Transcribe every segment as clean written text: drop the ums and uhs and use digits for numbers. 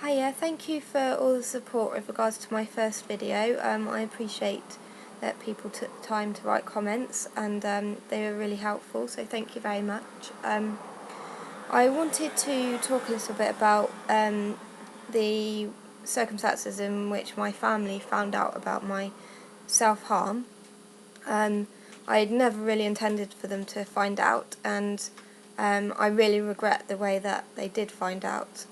Hiya, thank you for all the support with regards to my first video. I appreciate that people took time to write comments and they were really helpful, so thank you very much. I wanted to talk a little bit about the circumstances in which my family found out about my self-harm. I had never really intended for them to find out, and I really regret the way that they did find out.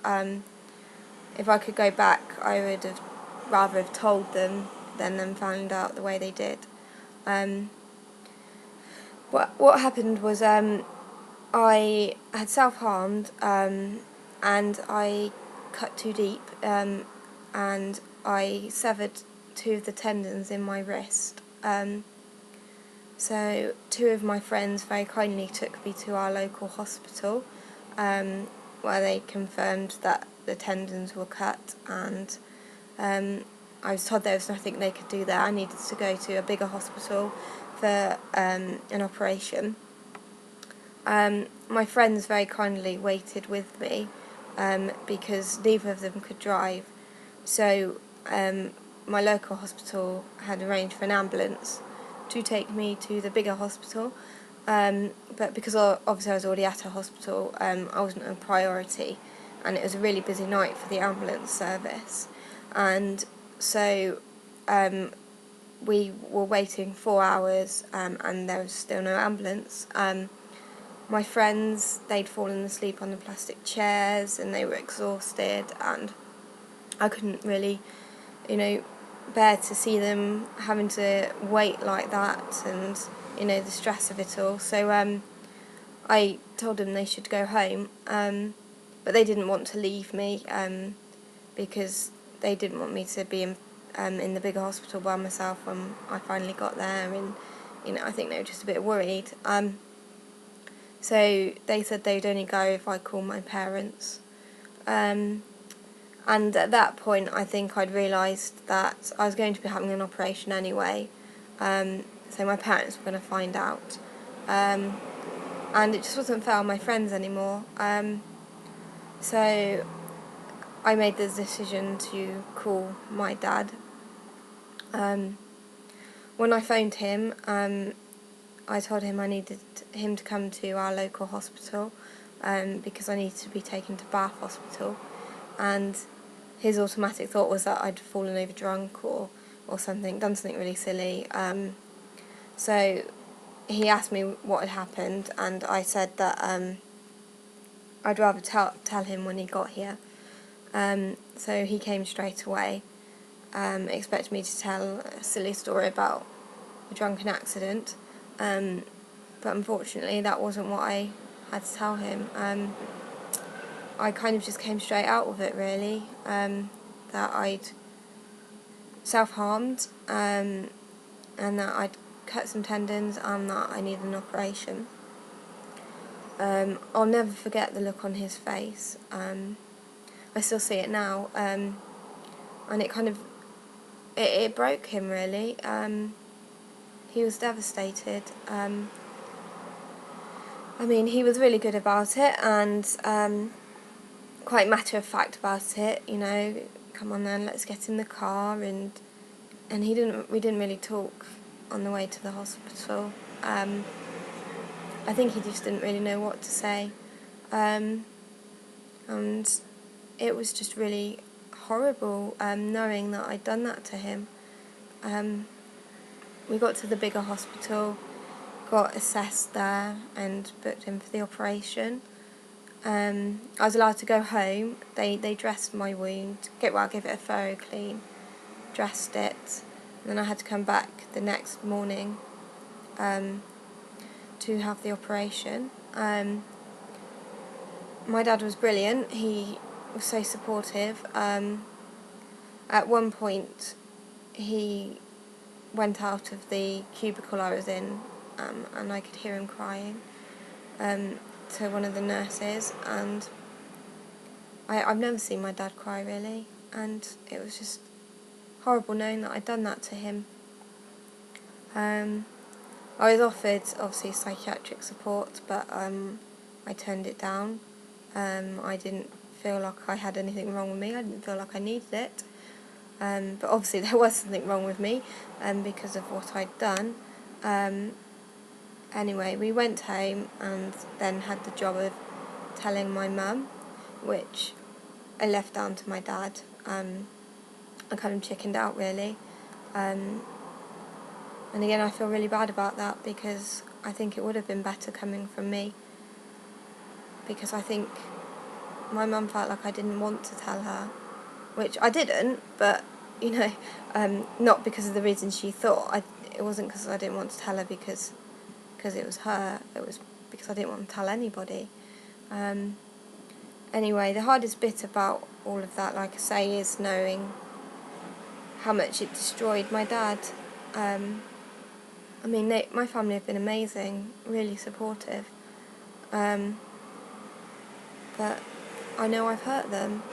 If I could go back, I would have rather have told them than them found out the way they did. What happened was I had self-harmed and I cut too deep and I severed two of the tendons in my wrist. So two of my friends very kindly took me to our local hospital where they confirmed that the tendons were cut, and I was told there was nothing they could do there. I needed to go to a bigger hospital for an operation. My friends very kindly waited with me because neither of them could drive, so my local hospital had arranged for an ambulance to take me to the bigger hospital, but because obviously I was already at a hospital, I wasn't a priority, and it was a really busy night for the ambulance service, and so we were waiting 4 hours and there was still no ambulance. My friends, they'd fallen asleep on the plastic chairs and they were exhausted, and I couldn't really, bear to see them having to wait like that, and the stress of it all. So I told them they should go home, but they didn't want to leave me because they didn't want me to be in the bigger hospital by myself when I finally got there, and I think they were just a bit worried. So they said they'd only go if I called my parents. And at that point I think I'd realised that I was going to be having an operation anyway, so my parents were going to find out. And it just wasn't fair on my friends anymore. So I made the decision to call my dad. When I phoned him, I told him I needed him to come to our local hospital because I needed to be taken to Bath Hospital, and his automatic thought was that I'd fallen over drunk or something, done something really silly. So he asked me what had happened, and I said that I'd rather tell him when he got here. So he came straight away, expected me to tell a silly story about a drunken accident, but unfortunately that wasn't what I had to tell him. I kind of just came straight out with it, really, that I'd self-harmed, and that I'd cut some tendons and that I needed an operation. I'll never forget the look on his face. I still see it now, and it kind of it broke him, really. He was devastated. He was really good about it and quite matter-of-fact about it, come on then, let's get in the car, and we didn't really talk on the way to the hospital. I think he just didn't really know what to say, and it was just really horrible knowing that I'd done that to him. We got to the bigger hospital, got assessed there and booked in for the operation. I was allowed to go home. They dressed my wound, gave it a thorough clean, dressed it, and then I had to come back the next morning to have the operation. My dad was brilliant. He was so supportive. At one point he went out of the cubicle I was in, and I could hear him crying to one of the nurses, and I've never seen my dad cry, really, and it was just horrible knowing that I'd done that to him. I was offered, obviously, psychiatric support, but I turned it down. I didn't feel like I had anything wrong with me. I didn't feel like I needed it. But obviously there was something wrong with me because of what I'd done. Anyway, we went home and then had the job of telling my mum, which I left down to my dad. I kind of chickened out, really. And again, I feel really bad about that because I think it would have been better coming from me. Because I think my mum felt like I didn't want to tell her, which I didn't, but, you know, not because of the reasons she thought. It wasn't because I didn't want to tell her because it was her. It was because I didn't want to tell anybody. Anyway, the hardest bit about all of that, like I say, is knowing how much it destroyed my dad. I mean, my family have been amazing, really supportive, but I know I've hurt them.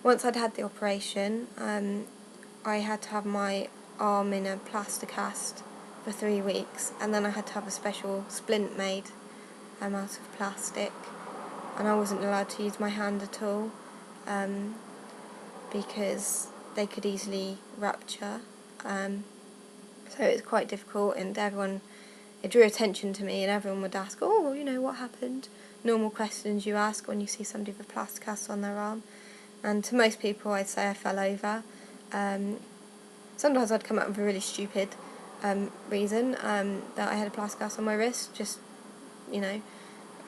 Once I'd had the operation, I had to have my arm in a plaster cast for 3 weeks, and then I had to have a special splint made out of plastic, and I wasn't allowed to use my hand at all because they could easily rupture. So it was quite difficult, and it drew attention to me, and everyone would ask, oh, you know, what happened? Normal questions you ask when you see somebody with a plaster cast on their arm. And to most people, I'd say I fell over. Sometimes I'd come up with a really stupid reason that I had a plaster cast on my wrist. Just, you know,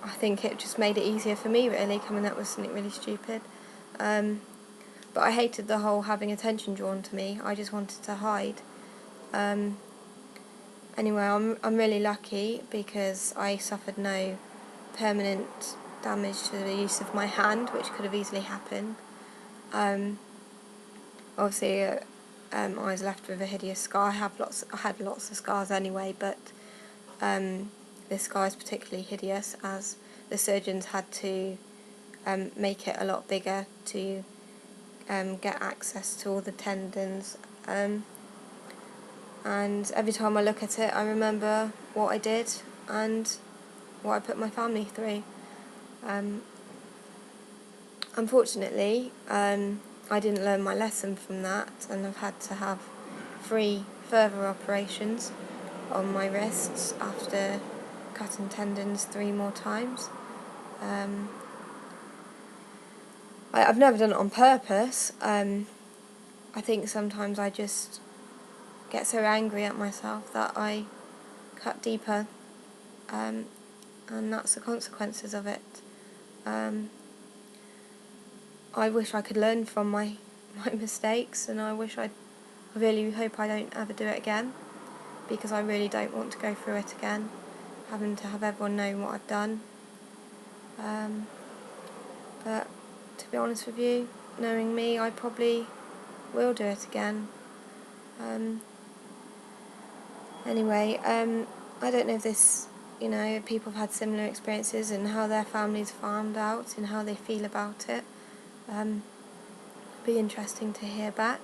I think it just made it easier for me, really, coming up with something really stupid. But I hated the whole having attention drawn to me. I just wanted to hide. Anyway, I'm really lucky because I suffered no permanent damage to the use of my hand, which could have easily happened. Obviously, I was left with a hideous scar. I had lots of scars anyway, but this scar is particularly hideous as the surgeons had to make it a lot bigger to get access to all the tendons. And every time I look at it, I remember what I did and what I put my family through. Unfortunately, I didn't learn my lesson from that, and I've had to have 3 further operations on my wrists after cutting tendons 3 more times. I've never done it on purpose. I think sometimes I just get so angry at myself that I cut deeper, and that's the consequences of it. I wish I could learn from my mistakes, and I really hope I don't ever do it again, because I really don't want to go through it again, having to have everyone know what I've done. But to be honest with you, knowing me, I probably will do it again. Anyway, I don't know if this, people have had similar experiences and how their families found out and how they feel about it. Be interesting to hear back.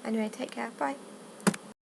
Anyway, take care. Bye.